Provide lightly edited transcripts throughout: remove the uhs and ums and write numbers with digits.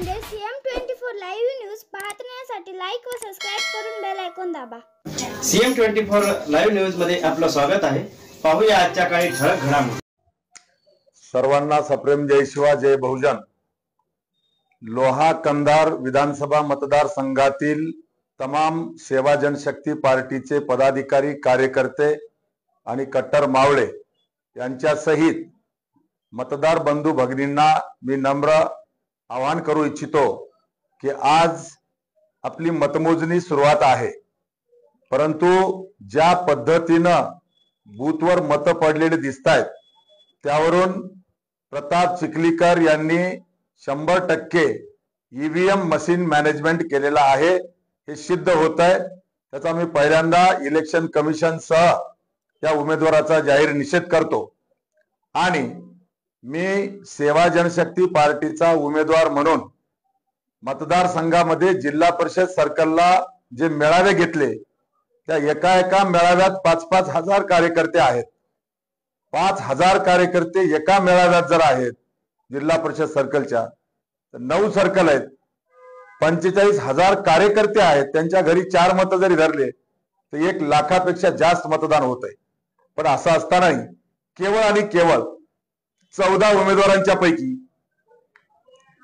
म्हणजे CM24 live news पाहण्यासाठी like व सबस्क्राइब करून बेल आयकॉन दाबा। CM24 लाईव्ह न्यूज मध्ये आपलं स्वागत आहे। पाहूया आजच्या काही ठळक घडामोडी। सर्वांना सप्रेम जय शिवा जय बहुजन। लोहा कंधार विधानसभा मतदारसंघातील तमाम सेवा जनशक्ती पार्टीचे पदाधिकारी कार्यकर्ते आणि कट्टर मावळे यांच्या सहित मतदार बंधू भगिनींना मी नम्र आवाहन करू इच्छितो की आज आपली मतमोजणी सुरुवात आहे, परंतु ज्या पद्धतीनं बूथवर मत पडलेले दिसतायत त्यावरून प्रताप चिखलीकर यांनी 100% EVM मशीन मॅनेजमेंट केलेला आहे हे सिद्ध होत आहे। त्याचा मी पहिल्यांदा इलेक्शन कमिशन सह या उमेदवाराचा जाहीर निषेध करतो आणि मी सेवा जनशक्ती पार्टीचा उमेदवार म्हणून मतदारसंघामध्ये जिल्हा परिषद सर्कलला जे मेळावे घेतले त्या एका मेळाव्यात 5-5 हजार कार्यकर्ते आहेत। 5000 कार्यकर्ते एका मेळाव्यात जर आहेत जिल्हा परिषद सर्कलच्या, तर 9 सर्कल आहेत, 45,000 कार्यकर्ते आहेत, त्यांच्या घरी 4 मत जरी धरले तर 1 लाखापेक्षा जास्त मतदान होत आहे। पण असं असतानाही केवळ आणि केवळ 14 उमेदवारांच्या पैकी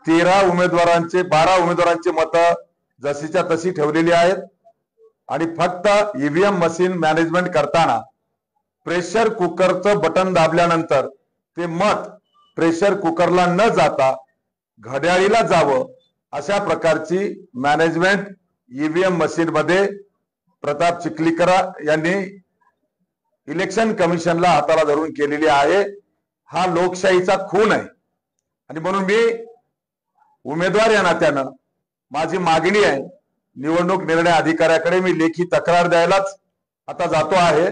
12 उमेदवारांचे मत जशीच्या तशी ठेवलेली आहेत आणि फक्त EVM मशीन मॅनेजमेंट करताना प्रेशर कुकरचं बटन दाबल्यानंतर ते मत प्रेशर कुकरला न जाता घड्याळीला जावं अशा प्रकारची मॅनेजमेंट EVM मशीन मध्ये प्रताप चिखलीकर यांनी इलेक्शन कमिशनला हाताला धरून केलेली आहे। हा लोकशाहीचा खून आहे आणि म्हणून मी उमेदवार या नात्यानं माझी मागणी आहे, निवडणूक निर्णय अधिकाऱ्याकडे मी लेखी तक्रार द्यायलाच आता जातो आहे।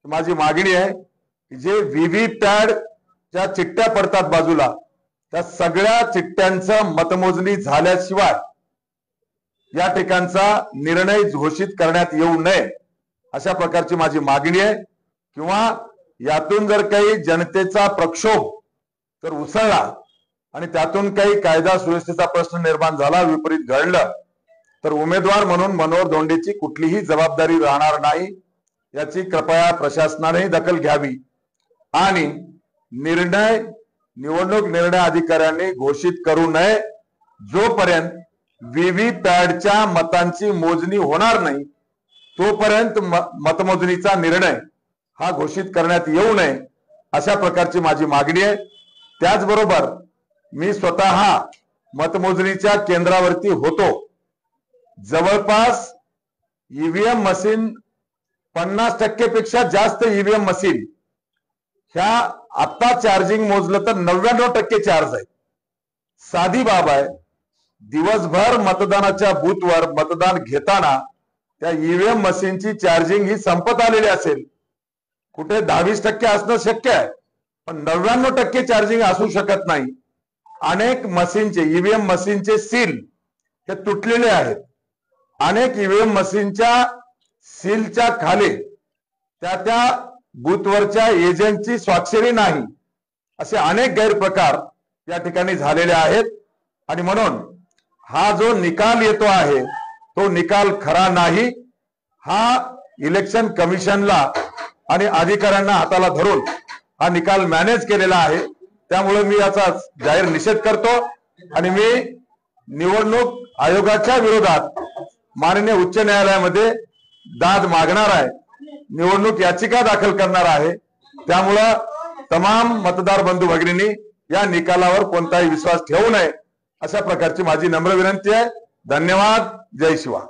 माझी मागणी आहे की जे VVPAT च्या चिठ्ठ्या पडतात बाजूला, त्या सगळ्या चिठ्ठ्यांचं मतमोजणी झाल्याशिवाय या ठिकाणचा निर्णय घोषित करण्यात येऊ नये अशा प्रकारची माझी मागणी आहे। किंवा यातून जर काही जनतेचा प्रक्षोभ जर उसळला आणि त्यातून काही कायदा सुव्यवस्थेचा प्रश्न निर्माण झाला, विपरीत घडलं, तर उमेदवार म्हणून मनोहर धोंडेची कुठलीही जबाबदारी राहणार नाही याची कृपया प्रशासनाने दखल घ्यावी आणि निवडणूक निर्णय अधिकाऱ्यांनी घोषित करू नये। जोपर्यंत VVPATच्या मतांची मोजणी होणार नाही तोपर्यंत मतमोजणीचा निर्णय हा घोषित करण्यात येऊ नये अशा प्रकारची माझी मागणी आहे। त्याचबरोबर मी स्वतः मतमोजणीच्या केंद्रावरती होतो। जवळपास EVM मशीन 50% पेक्षा जास्त EVM मशीन ह्या आता चार्जिंग मोजलं तर 99% चार्ज आहे। साधी बाब आहे, दिवसभर मतदानाच्या बूथवर मतदान घेताना त्या EVM मशीनची चार्जिंग ही संपत आलेली असेल, कुठे 10-20% असणं शक्य आहे, पण 99% चार्जिंग असू शकत नाही। अनेक मशीनचे EVM मशीनचे सील हे तुटलेले आहेत, अनेक EVM मशीनच्या सीलच्या खाली त्या बूथवरच्या एजंटची स्वाक्षरी नाही, असे अनेक गैरप्रकार या ठिकाणी झालेले आहेत आणि म्हणून हा जो निकाल येतो आहे तो निकाल खरा नाही। हा इलेक्शन कमिशनला आणि अधिकाऱ्यांना हाताला धरून हा निकाल मॅनेज केलेला आहे। त्यामुळे मी याचा जाहीर निषेध करतो आणि मी निवडणूक आयोगाच्या विरोधात माननीय उच्च न्यायालयामध्ये दाद मागणार आहे, निवडणूक याचिका दाखल करणार आहे। त्यामुळं तमाम मतदार बंधू भगिनींनी या निकालावर कोणताही विश्वास ठेवू नये अशा प्रकारची माझी नम्र विनंती आहे। धन्यवाद। जय शिवा।